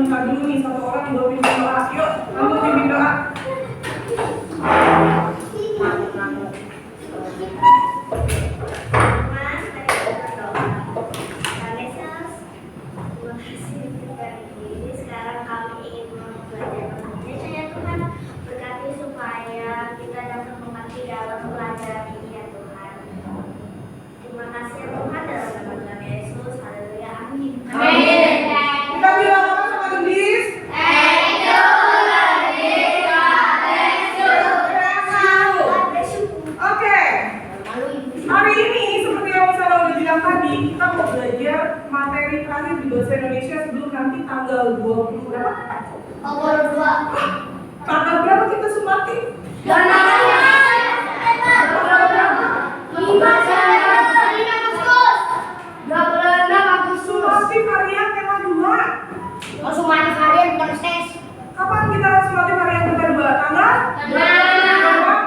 minta dulu nih satu orang buat pimpin doa. Yuk, kamu pimpin doa. Indonesia sebelum nanti tanggal 20 berapa? Tanggal 2. Tanggal berapa kita sumati? Tanggal 26 Agustus. Sumati varian tema 2. Oh, sumati varian bukan tes. Kapan kita sumati varian tema 2? Tanggal?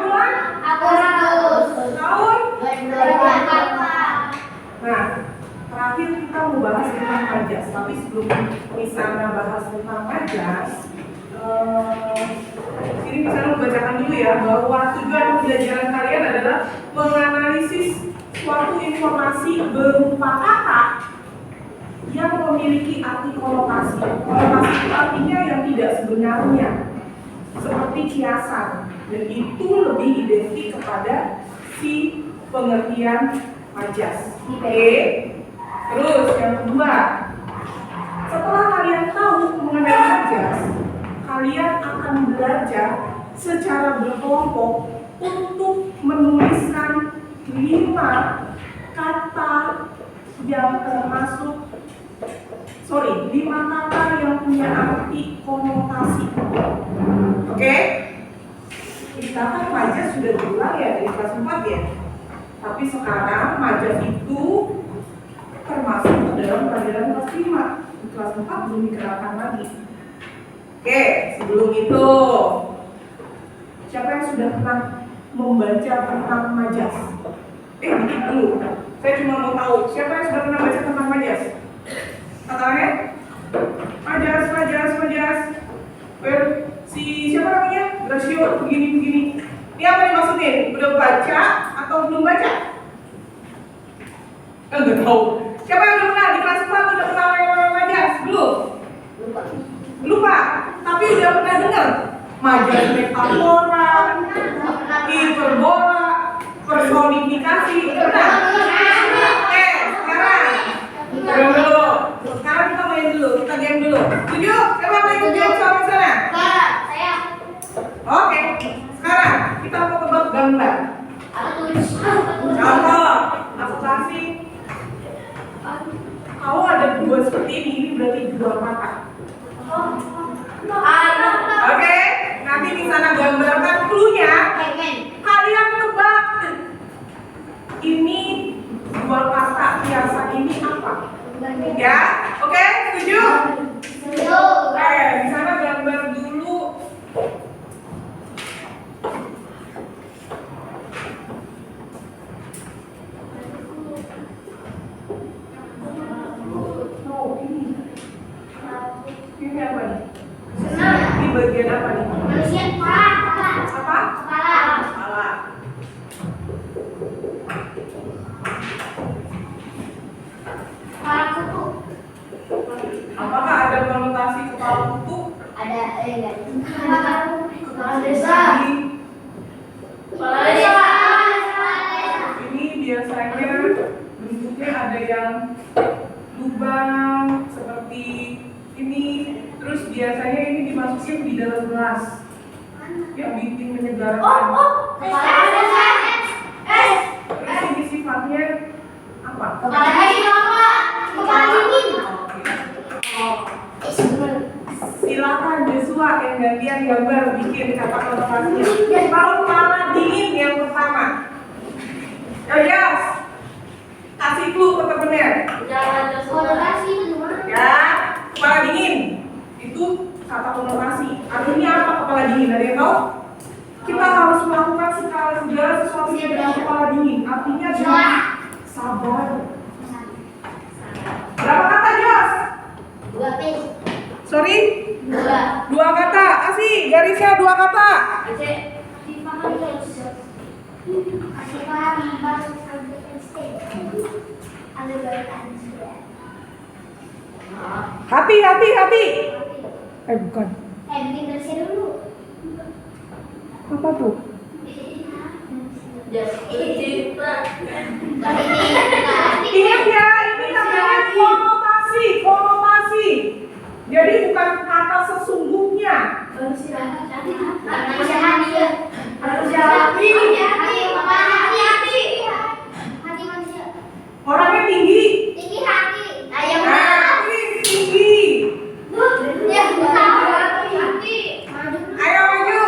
Bulan? Agustus. Tahun? 2024. Nah, terakhir kita mau bahas tentang majas, tapi sebelum misalnya bahas tentang majas, ini misalnya membacakan dulu ya bahwa tujuan pembelajaran kalian adalah menganalisis suatu informasi berupa kata yang memiliki arti konotasi. Konotasi itu artinya yang tidak sebenarnya, seperti kiasan, dan itu lebih identik kepada si pengertian majas. Oke. Terus yang kedua, setelah kalian tahu mengenai majas, kalian akan belajar secara berkelompok untuk menuliskan 5 kata yang termasuk 5 kata yang punya arti konotasi. Oke? Kita kan majas sudah diulang ya dari kelas 4 ya. Tapi sekarang majas itu termasuk ke dalam pelajaran kelas 5. Di kelas 4 belum dikenalkan lagi. Oke, sebelum itu siapa yang sudah pernah membaca tentang majas? Dikit dulu. Saya cuma mau tahu siapa yang sudah pernah baca tentang majas? Katanya? Majas. Si siapa namanya? Rasio begini. Ini apa yang maksudnya? Udah baca atau belum baca? Enggak tahu. Siapa yang udah pernah di kelas 4 udah pernah main majas? Belum? Lupa. Tapi udah pernah dengar majas metafora, hiperbola, personifikasi. Pernah? Oke, sekarang diam dulu. Sekarang kita main dulu, kita diam dulu. Setuju? Siapa yang ikut diam sama sana? Saya. Oke. Sekarang kita mau tebak gambar. Contoh, aku kasih. Kalau ada 2 seperti ini berarti 2 mata. Oke, nanti di sana gambarkan clue-nya. Kalian tebak. Ini 2 kata biasa ini apa? Ya, oke, setuju? Di sana gambar dulu. Ini apa nih? Di bagian apa nih? Apa? Kepala. Apakah ada konotasi kepala kutu? Ada enggak? Kepala desa. Ini biasanya bentuknya ada yang lubang seperti ini. Terus biasanya ini dimasukin di dalam gelas yang bikin menyegarkan. Terus ini sifatnya apa? Kepala dingin. Silakan Joshua yang gantian gambar bikin kata konotasinya. Tahu kepala dingin yang pertama. Yos, kasih clue ke temennya. Ya, kepala dingin itu kata konotasi. Artinya apa kepala dingin? Ada yang tahu? Kita harus melakukan segala sesuatu dengan kepala dingin. Artinya sabar. Berapa kata Jos? 2 P. Sorry? Dua. 2 kata. Asih, garisnya 2 kata. Hati. Bukan. Bikin garisnya dulu. Apa tuh? Ingat ya, ini namanya konotasi. Jadi bukan kata sesungguhnya. Orangnya tinggi. Nah, ini tinggi. Ayo maju.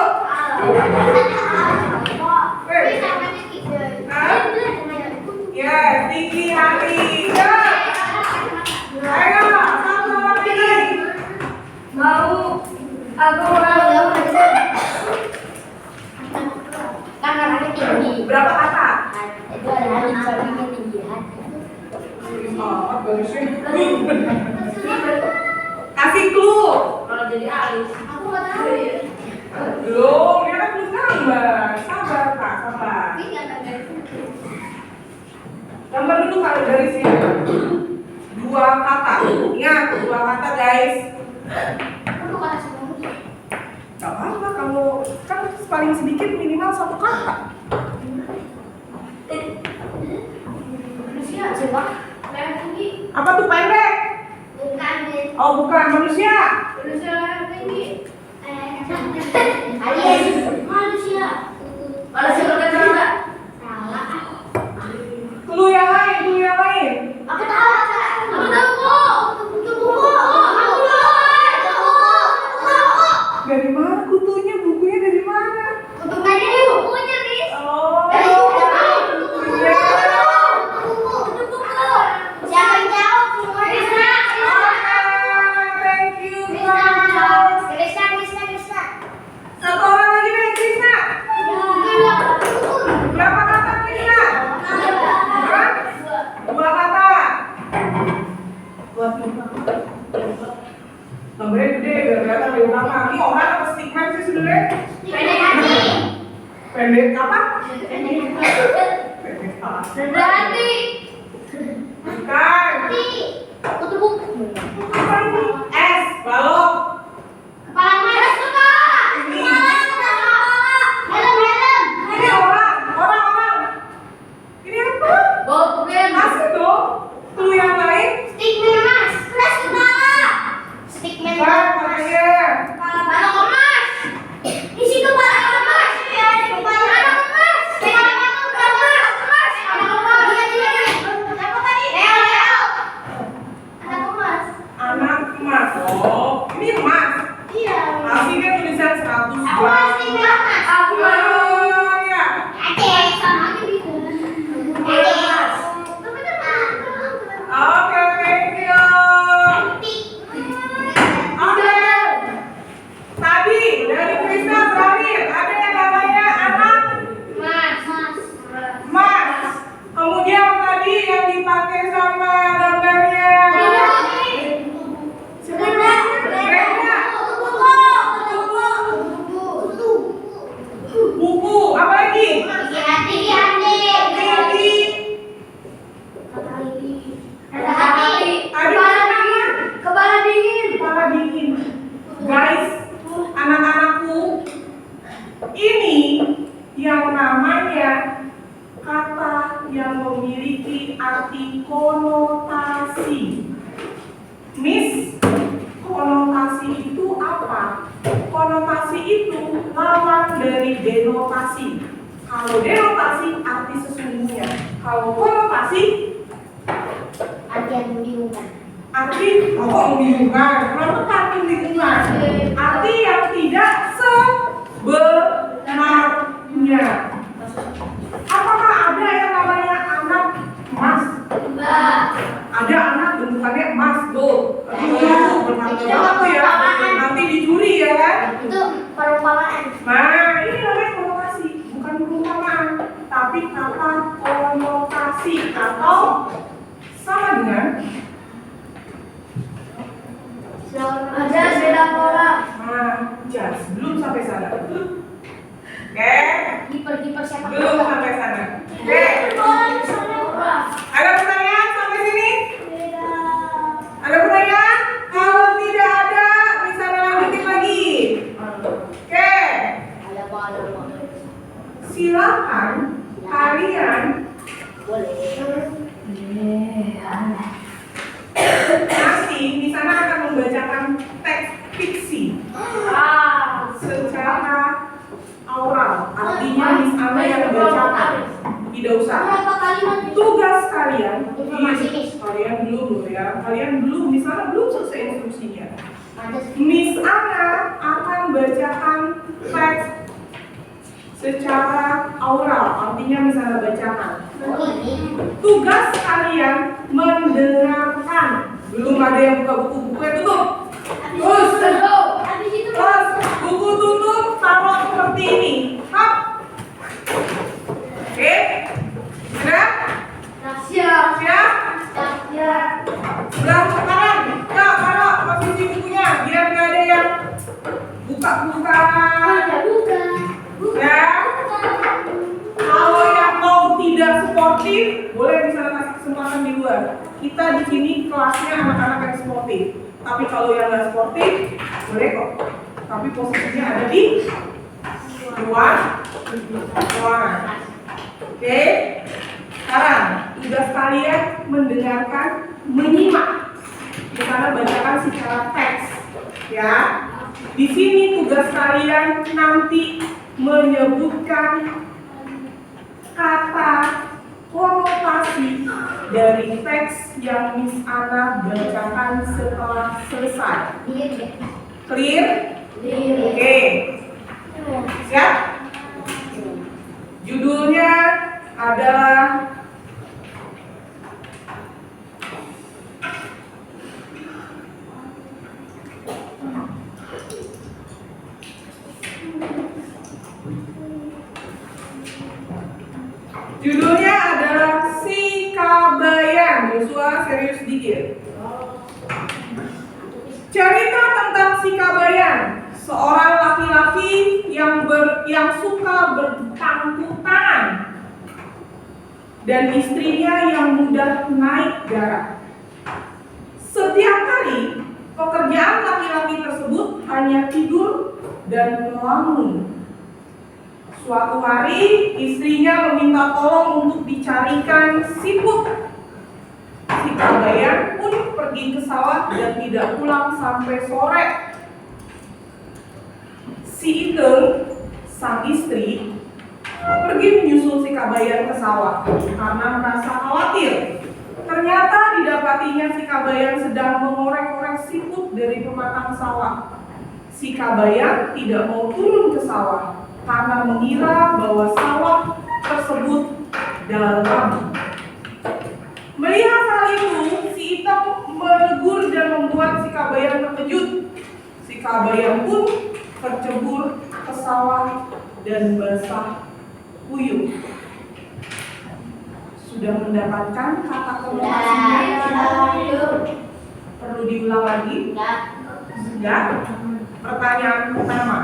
Ya, tinggi hati. Ya. Ayo, satu lagi. Berapa kata? Kasih clue. Belum, dia kan belum gambar. Sabar, Pak, sabar. Gambar dulu kalau garisnya. 2 kata. Ingat, 2 kata, guys. Gak apa-apa, kalau kan paling sedikit minimal 1 kata. Apa tuh pendek? Oh, bukan manusia. Clue yang lain. Dari mana kutunya? Bukunya dari mana? Oh. Iya. Thank you, guys. Satu orang lagi deh, Krisna. Berapa kata, Krisna? Hah? 2 kata. Nomornya gede, biar kelihatan lebih lama. Ini orang apa stickman sih sebenarnya? Pendek apa? Pendek apa? Bukan. Apa ini? S, balok. Ini orang. Ini apa? Kasih dong. Clue yang lain. Bukan, makanya. Anak emas. Oh, ini emas. Pasti kan tulisan 100 gram. Oh, ya. Oke, thank you. Oke. Tadi dari Krisna terakhir ada yang namanya anak emas. Kemudian tadi yang dipakai sama gambarnya. Sebenarnya buku. Apa lagi? Kepala dingin. Guys, anak-anakku, ini yang namanya kata yang memiliki arti konotasi. Miss, konotasi itu apa? Konotasi itu lawan dari denotasi. Kalau denotasi arti sesungguhnya. Kalau konotasi arti membingungkan. Kenapa arti membingungkan? Arti yang tidak sebenarnya. Apakah ada yang namanya anak emas? Ada anak bentukannya emas, gold. Berharga banget tuh ya. Nanti dicuri ya kan? Nah, ini namanya konotasi, bukan perumpamaan, tapi kata konotasi atau sama dengan Ada majas. Belum sampai sana. Oke? Kiper siapa? Belum sampai sana. Oke? Ada pertanyaan sampai sini? Ada pertanyaan? Kalau tidak ada, bisa lanjutin lagi. Oke? Silakan kalian nanti di sana akan membacakan teks fiksi secara aural. Artinya Miss Ana yang membacakan. Tidak usah. Berapa kalimat? Tugas kalian, Informasi, Miss. kalian belum loh ya. Kalian belum, di sana belum selesai instruksinya. Majas. Miss Ana akan bacakan teks secara aural. Artinya Miss Ana bacakan. Tugas kalian mendengarkan. Belum ada yang buka buku-bukunya, tutup. Terus, Habis itu terus buku tutup, taruh seperti ini. Hap. Oke, sudah? siap. Siap? Siap. Sebelah kanan. Ya, taruh posisi bukunya biar nggak ada yang buka-buka. Buka. Ya. Kalau yang mau tidak sportif, boleh bisa kasih kesempatan di luar. Kita di sini kelasnya anak-anak yang sportif. Tapi kalau yang nggak sportif, boleh kok. Tapi posisinya ada di luar ruangan. Oke. Sekarang tugas kalian mendengarkan, menyimak. Di sana bacakan secara teks, ya. Di sini tugas kalian nanti menyebutkan kata konotasi dari teks yang Miss Ana bacakan setelah selesai. Clear? Oke. Siap? Judulnya adalah Si Kabayan. Joshua serius dikit. Cerita tentang Si Kabayan, seorang laki-laki yang suka berpangku tangan dan istrinya yang mudah naik darah. Setiap hari, pekerjaan laki-laki tersebut hanya tidur dan melamun. Suatu hari, istrinya meminta tolong untuk dicarikan siput. Si Kabayan pun pergi ke sawah dan tidak pulang sampai sore. Si Iteng, sang istri, pergi menyusul si Kabayan ke sawah karena merasa khawatir. Ternyata didapatinya si Kabayan sedang mengorek-orek siput dari pematang sawah. Si Kabayan tidak mau turun ke sawah karena mengira bahwa sawah tersebut dalam. Melihat hal itu, si Iteng menegur dan membuat si Kabayan terkejut. Si Kabayan pun tercebur ke sawah dan basah kuyup. Sudah mendapatkan kata konotasinya? Perlu diulang lagi? Enggak. Pertanyaan pertama.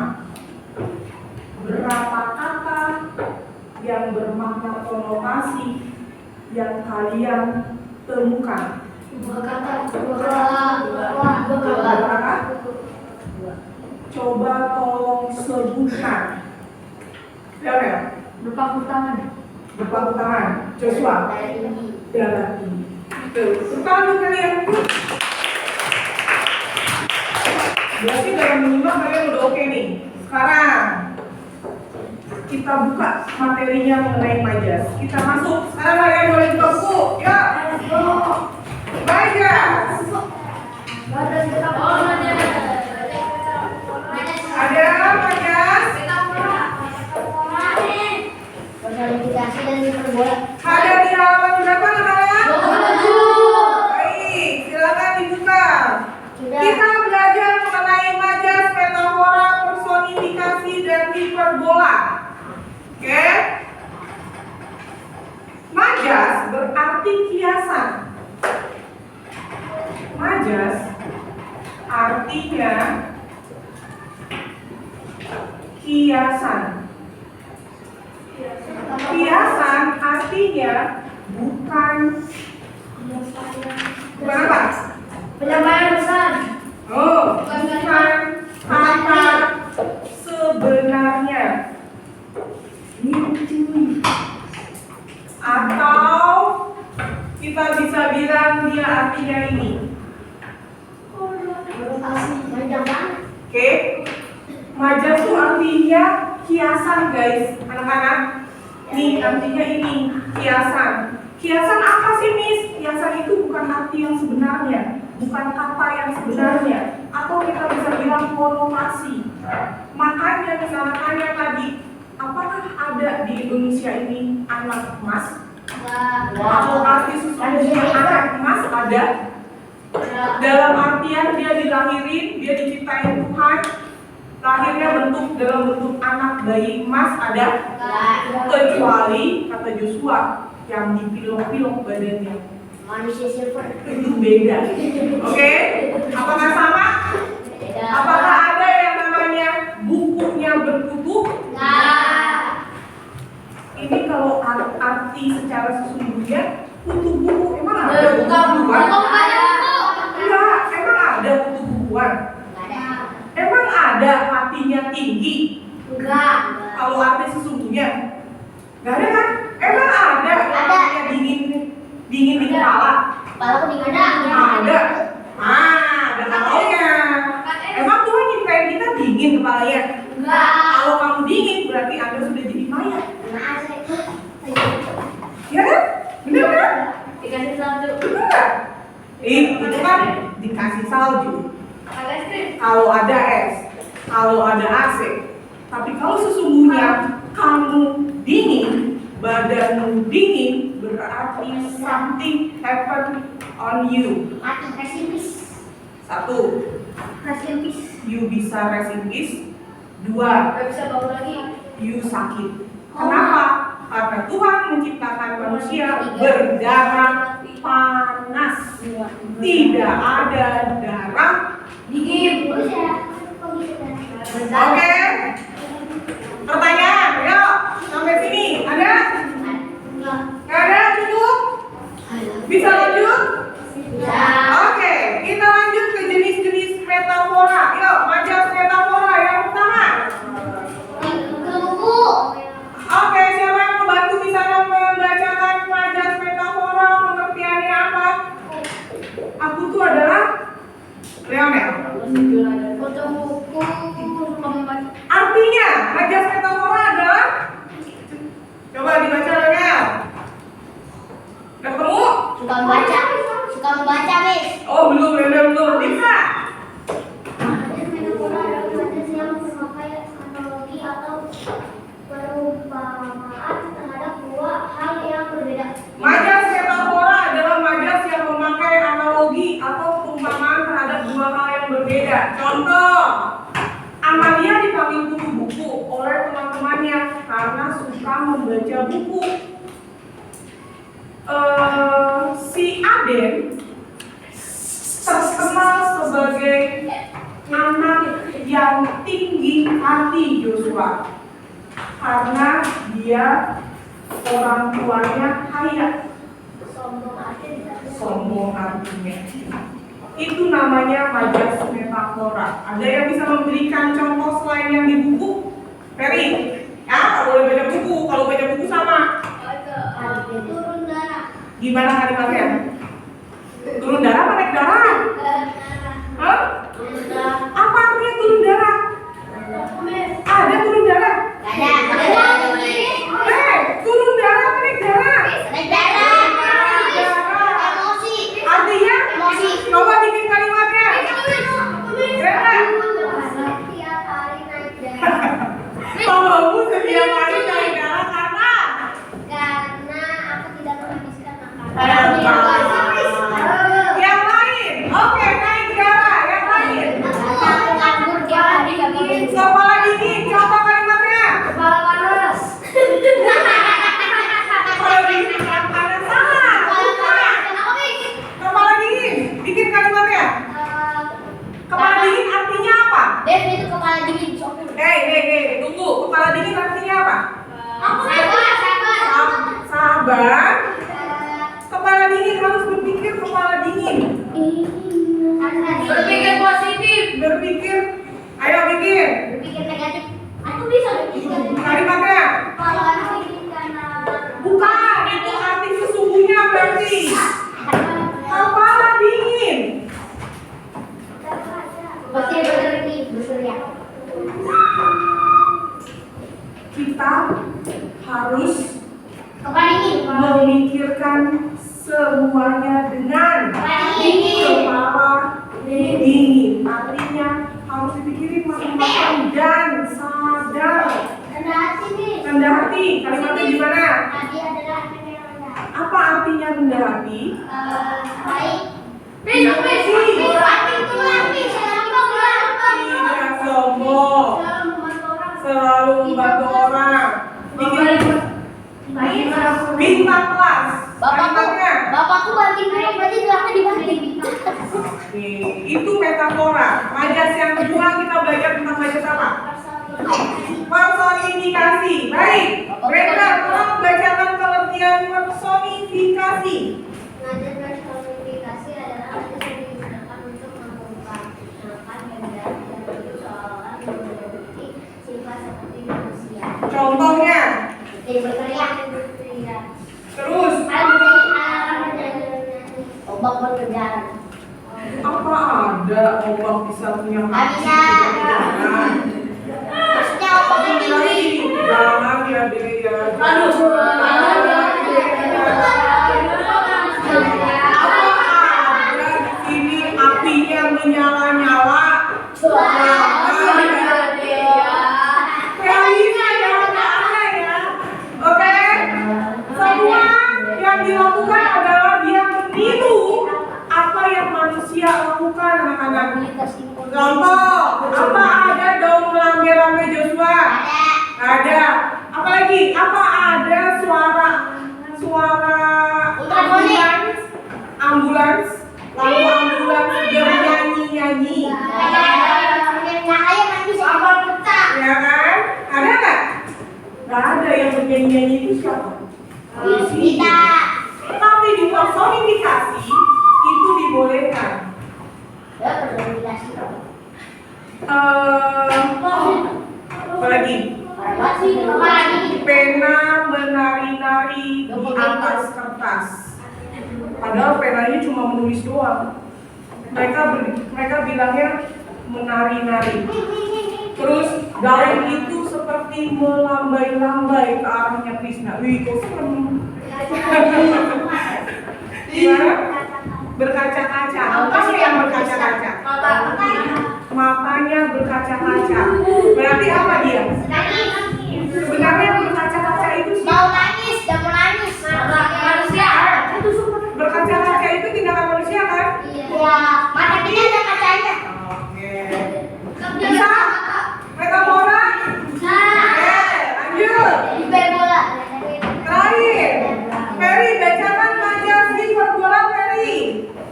Berapa kata yang bermakna konotasi yang kalian temukan? Dua kata. Coba tolong sebutkan. Siapa? Berpangku tangan. Berpangku tangan. Joshua. Darah tinggi. Tepuk tangan kalian. Berarti dalam menyimak kalian udah oke nih. Sekarang kita buka materinya mengenai majas. Kita masuk. Sekarang kalian boleh buka buku. Ya. Majas. Ada majas. Personifikasi dan hiperbola. Ada di halaman berapa anak-anak? 27. Baik, silakan dibuka. Sudah. Kita belajar mengenai majas, metafora, personifikasi, dan hiperbola. Oke? Majas berarti kiasan. Majas artinya kiasan. Kiasan artinya bukan apa? Penyampaian pesan. Oh, bukan kata sebenarnya. Atau kita bisa bilang dia artinya ini. Oke, majas itu artinya kiasan guys, anak-anak. Nih artinya ini kiasan. Kiasan apa sih Miss? Kiasan itu bukan arti yang sebenarnya, bukan kata yang sebenarnya, atau kita bisa bilang konotasi. Makanya misalnya tanya tadi, apakah ada di Indonesia ini anak emas? Atau arti sesungguhnya anak emas ada? Dalam artian dia dilahirin, dia diciptain Tuhan, lahirnya dalam bentuk anak bayi emas ada? Kecuali kata Joshua yang dipilok-pilok badannya. Manusia silver. Itu beda. Oke? Apakah sama? Apakah ada yang namanya bukunya bertutup? Ini kalau arti secara sesungguhnya kutu buku emang ada kutu bukuan? Enggak, emang ada kutu bukuan? Emang ada hatinya tinggi? Kalau arti sesungguhnya? Enggak ada kan? Emang ada hatinya dingin di kepala? Kepalaku dingin. Ada. Ada katanya. Emang Tuhan nyiptain kita dingin kepalanya? Kalau kamu dingin berarti Anda sudah jadi mayat. Ya kan? Bener kan? Dikasih salju. Bener nggak? Itu kan dikasih salju. Kalau ada es, kalau ada AC. Tapi kalau sesungguhnya kamu dingin, badanmu dingin, berarti something happen on you. Satu, you bisa rest in peace. Dua, you sakit. Kenapa? Karena Tuhan menciptakan manusia berdarah panas. Tidak ada darah dingin. Oke? Pertanyaan, yuk sampai sini. Ada? Nggak ada? Cukup? Bisa lanjut? Oke, kita lanjut ke jenis-jenis metafora. Yuk, majas metafora yang pertama. Oke, siapa yang membantu di sana membacakan majas metafora, pengertiannya apa? Aku tuh adalah Leonel. Artinya, majas metafora adalah, coba dibaca Leonel. Udah ketemu? Suka membaca, Miss. Oh, belum, Leonel belum. Bisa? Majas metafora adalah majas yang memakai analogi atau perumpamaan terhadap dua hal yang berbeda. Contoh, Amalia dipanggil kutu buku oleh teman-temannya karena suka membaca buku. Si Aden terkenal sebagai anak yang tinggi hati Joshua karena dia orang tuanya kaya. Sombong artinya. Itu namanya majas metafora. Ada yang bisa memberikan contoh selain yang di buku? Ferry? Ya, kalau boleh baca buku. Kalau baca buku sama. Turun darah. Gimana kalimatnya? Turun darah apa naik darah? Hah? Apa artinya turun darah? Ada turun darah? Turun darah apa naik darah? Artinya? Coba bikin kalimatnya. Kamu setiap hari naik darah karena aku tidak menghabiskan makanan. yang lain. Oke, naik darah. Yang lain. Kepala dingin. Coba kalimatnya. Kepala panas. Kepala dingin panas salah. Kepala dingin. Bikin kalimatnya. Kepala dingin artinya apa? Dev itu kepala dingin. Hei, tunggu. kan? Kepala dingin, harus berpikir kepala dingin. Berpikir positif. Berpikir, ayo pikir. Berpikir negatif. Aku bisa berpikir negatif. Kalimatnya. Kalau anak bikin karena Bukan, itu arti sesungguhnya berarti. Kepala dingin. Pasti berpikir bersurya. Kita harus Kepala dingin. memikirkan semuanya dengan Dingin. kepala dingin. Artinya harus dipikirin matang-matang dan sadar. Rendah hati nih. Rendah hati, kalimatnya gimana? Hati adalah hati yang rendah. Apa artinya rendah hati? Baik. Tidak sombong, selalu membantu orang. Bintang kelas. Kalimatnya. Bapakku banting keras, berarti gelasnya dibanting. Oke, itu metafora. Majas yang kedua kita belajar tentang majas apa? Personifikasi. Baik, Brenda, tolong bacakan pengertian personifikasi. Majas personifikasi adalah majas yang digunakan untuk mengungkapkan benda yang seolah-olah memiliki sifat seperti manusia. Contohnya, Seperti berteriak. terus Ombak berkejaran. apa ada ombak bisa punya Nggak bisa. Maksudnya ombak yang tinggi. Jangan ya deh ya. Apa ada di sini apinya menyala-nyala? Realita jangan aneh ya. Oke? Semua yang dilakukan adalah dia meniru apa yang manusia lakukan, anak-anak. Contoh, apa ada daun melambai-lambai Joshua? Ada. Apa lagi? Apa ada suara ambulans, lampu ambulans bernyanyi-nyanyi? Cahaya manusia abang pecah. Ya kan? Ada nggak? Nggak ada. Yang bernyanyi-nyanyi itu siapa? Kita. Tapi di personifikasi itu dibolehkan. Ya personifikasi. Apa lagi? Pena menari-nari di atas kertas. Padahal penanya cuma menulis doang. Mereka bilangnya menari-nari. Terus daun itu seperti melambai-lambai ke arahnya Krishna. Wih, kok serem. Gimana? Berkaca-kaca. Apa sih yang berkaca-kaca? Matanya berkaca-kaca. Berarti apa dia? Sebenarnya berkaca-kaca itu sih. Mau nangis, dan mau nangis. Manusia. Berkaca-kaca itu tindakan manusia kan? Iya. Mata kita ada kacanya. Oke. Bisa? Metafora? Oke, lanjut. Hiperbola. Terakhir. Ferry, bacakan majas hiperbola Ferry.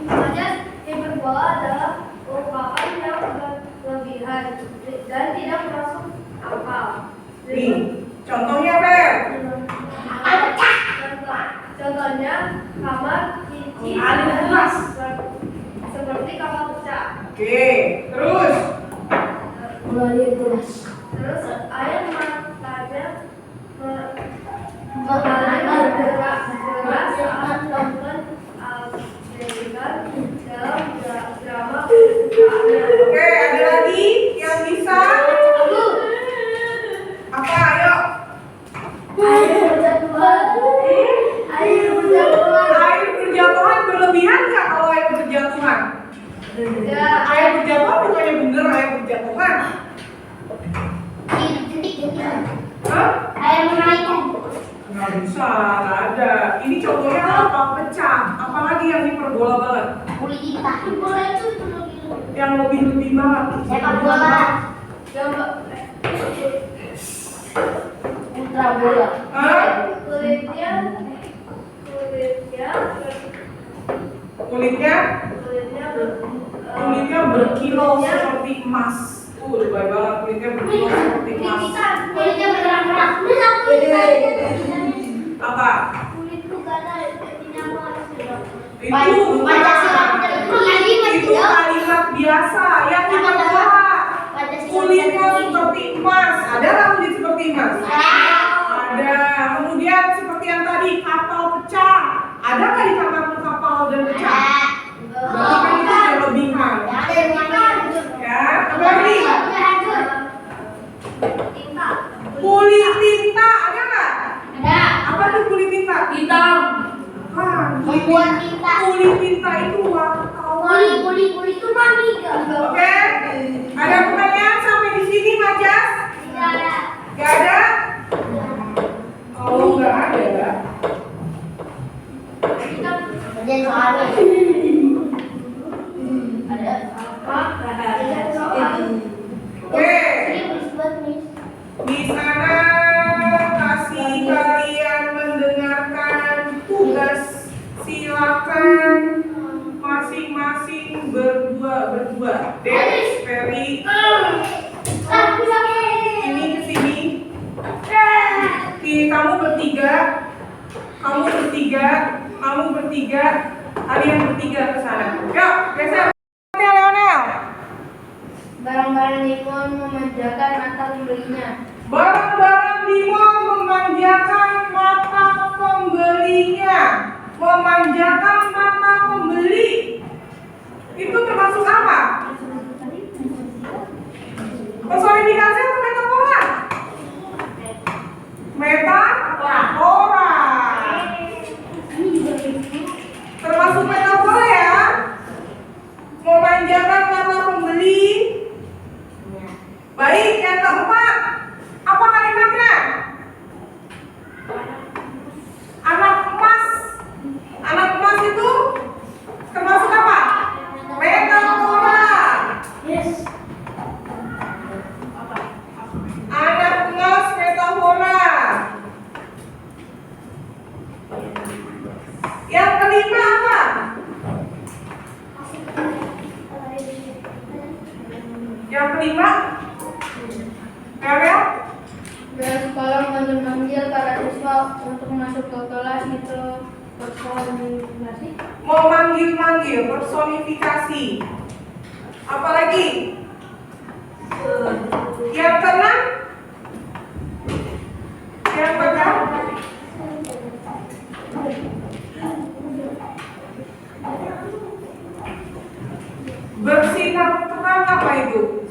Majas hiperbola adalah ungkapan yang berlebihan dan tidak masuk akal. Nih, contohnya Fer. Contohnya kamar, cici, seperti kamar pecah. Oke, terus. Terus air matanya mengalir deras saat nonton adegan dalam drama kesukaannya. Oke, ada lagi yang bisa? Apa? Ayo. Air berjatuhan. Air berjatuhan berlebihan nggak kalau air berjatuhan? Air berjatuhan bukannya bener air berjatuhan? Hah? Air menaikan. Nggak bisa, nggak ada. Ini contohnya apa? Pecah. Apalagi yang hiperbola banget? Kulit kita. Bola itu Yang lebih banget. sepak bola. Ultra bola. Hah? Kulitnya Kulitnya berkilau seperti emas. Lebay banget kulitnya berkilau seperti emas. Kulitnya bergerak-gerak. Apa? kulit biasa, yang hiperbola. Kulitnya seperti emas. Ada nggak kulit seperti emas? Ada. Kemudian seperti yang tadi, kapal pecah. Ada nggak di kamarmu kapal dan pecah? Berarti kan itu berlebihan. Ya, apa lagi? Kulit tinta, ada nggak? Apa tuh kulit tinta? Hitam. Membuat tinta. Kulit tinta itu wartawan. Kulit itu mami kan? Oke, ada pertanyaan sampai di sini, Majas? Gak ada? Kalau nggak ada, Jadi soalnya. oke. Serius buat Miss. Di sana kasih kalian mendengarkan tugas. Silakan masing-masing berdua. Des, Ferry, ini ke sini. Kamu bertiga, kalian bertiga ke sana. Yuk, geser. Leonel. Barang-barang Limon memanjakan mata pembelinya. Barang-barang di mall memanjakan mata pembelinya. Memanjakan mata pembeli. Itu termasuk apa? Personifikasi atau metafora? Metafora. Termasuk metafora ya. Memanjakan mata pembeli. Baik, yang keempat. Apa kalimatnya? Anak emas. Anak emas itu termasuk apa? Metafora. Anak emas metafora. Yang kelima apa? Yang kelima? Ariel? Dari sekolah memanggil para siswa untuk masuk ke kelas itu personifikasi. Memanggil-manggil, personifikasi. Apalagi? Yang keenam? Yang keenam? Bersinar terang apa itu?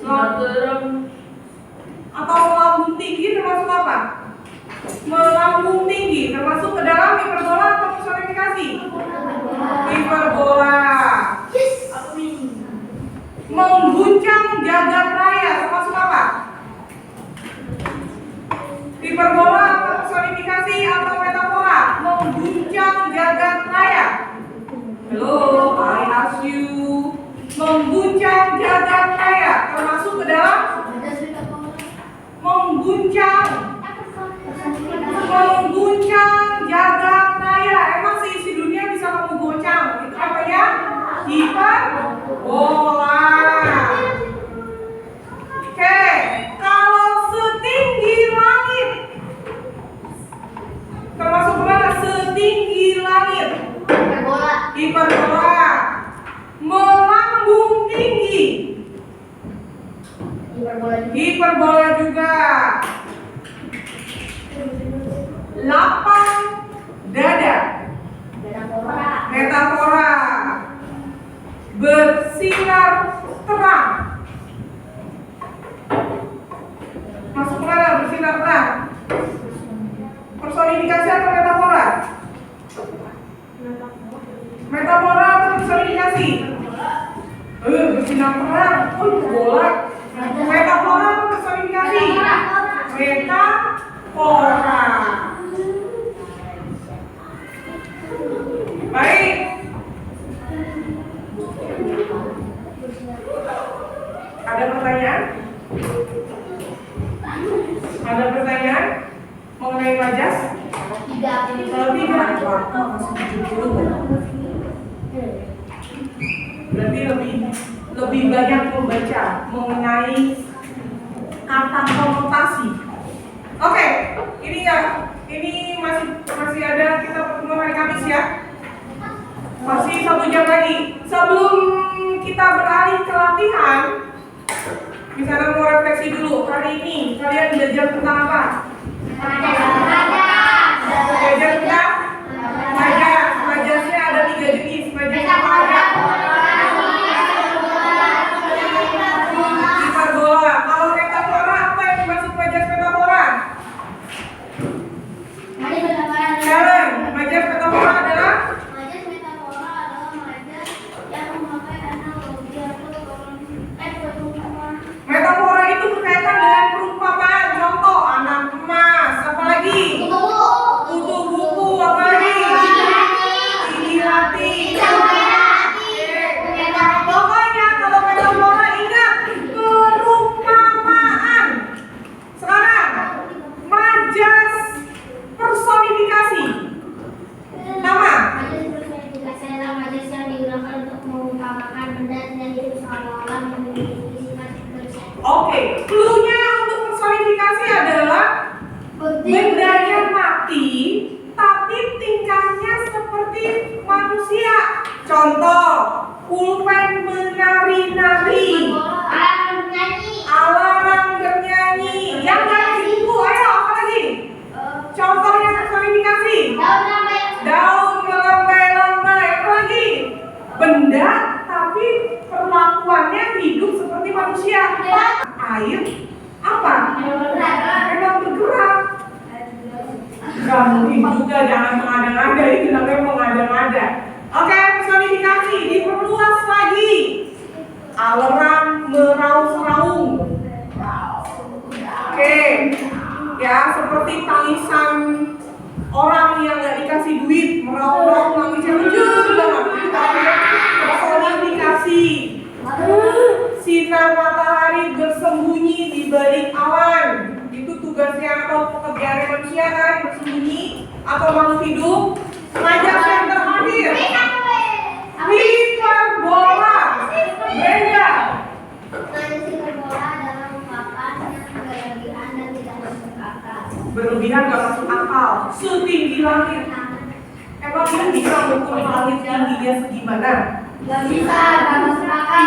Atau melambung tinggi termasuk apa? Melambung tinggi termasuk ke dalam hiperbola atau personifikasi? Hiperbola. Mengguncang jagat raya termasuk apa? Hiperbola atau personifikasi atau metafora? Mengguncang jagat raya. Hello, I ask you. Mengguncang jagat raya termasuk ke dalam mengguncang jagat raya. Emang seisi dunia bisa kamu goncang? Itu namanya hiperbola. Oke, kalau setinggi langit termasuk kemana? Setinggi langit. Hiperbola. Melambung tinggi. Hiperbola juga. Lapang dada. Metafora. Bersinar terang. Masuk kemana bersinar terang? Personifikasi atau metafora? Metafora atau personifikasi? Bersinar terang. Bola. Metafora atau personifikasi? Metafora. Baik. Ada pertanyaan? Ada pertanyaan mengenai Majas? Kalau tidak, berarti lebih banyak membaca mengenai kata konotasi. Oke, ini ya, ini masih ada kita pertemuan hari Kamis ya. Masih 1 jam lagi. Sebelum kita beralih ke latihan, misalnya mau refleksi dulu, hari ini kalian belajar tentang apa? Belajar tentang majas. Majasnya ada 3 jenis. Majas apa aja? Hiperbola. Kalau metafora, apa yang dimaksud majas metafora? Karen, majas metafora adalah? Majas metafora adalah majas yang memakai analogi atau perumpamaan. Metafora itu berkaitan dengan perumpamaan. Contoh, anak emas, apa lagi? Kutu buku, apa lagi? Tinggi hati. Pokoknya kalau metafora ingat perumpamaan. Sekarang majas personifikasi. Nama? Majas personifikasi adalah majas yang digunakan untuk mengumpamakan benda dan diri seolah-olah memiliki sifat manusia. Oke, clue-nya untuk personifikasi adalah bendanya mati, tapi tingkahnya seperti manusia. Contoh, pulpen menari-nari, alarm bernyanyi. Yang dari buku, ayo apa lagi? Contohnya personifikasi. Daun melambai-lambai, apa lagi? Benda, tapi perlakuannya hidup seperti manusia. Air, apa? Memang bergerak. Gak mungkin juga, jangan mengada-ngada, itu namanya mengada-ngada. Oke, personifikasi diperluas lagi. Alarm meraung-raung. Oke, ya seperti tangisan orang yang gak dikasih duit, meraung-raung nangisnya lucu banget. Personifikasi. Sinar matahari bersembunyi di balik awan. Itu tugasnya atau pekerjaan manusia kan, bersembunyi atau makhluk hidup. Majas yang terakhir, hiperbola. Beda. Majas hiperbola adalah ungkapan yang berlebihan dan tidak masuk akal. Berlebihan gak masuk akal. Setinggi langit. Emang dia bisa mengukur langit tingginya segimana? Gak bisa, gak masuk akal.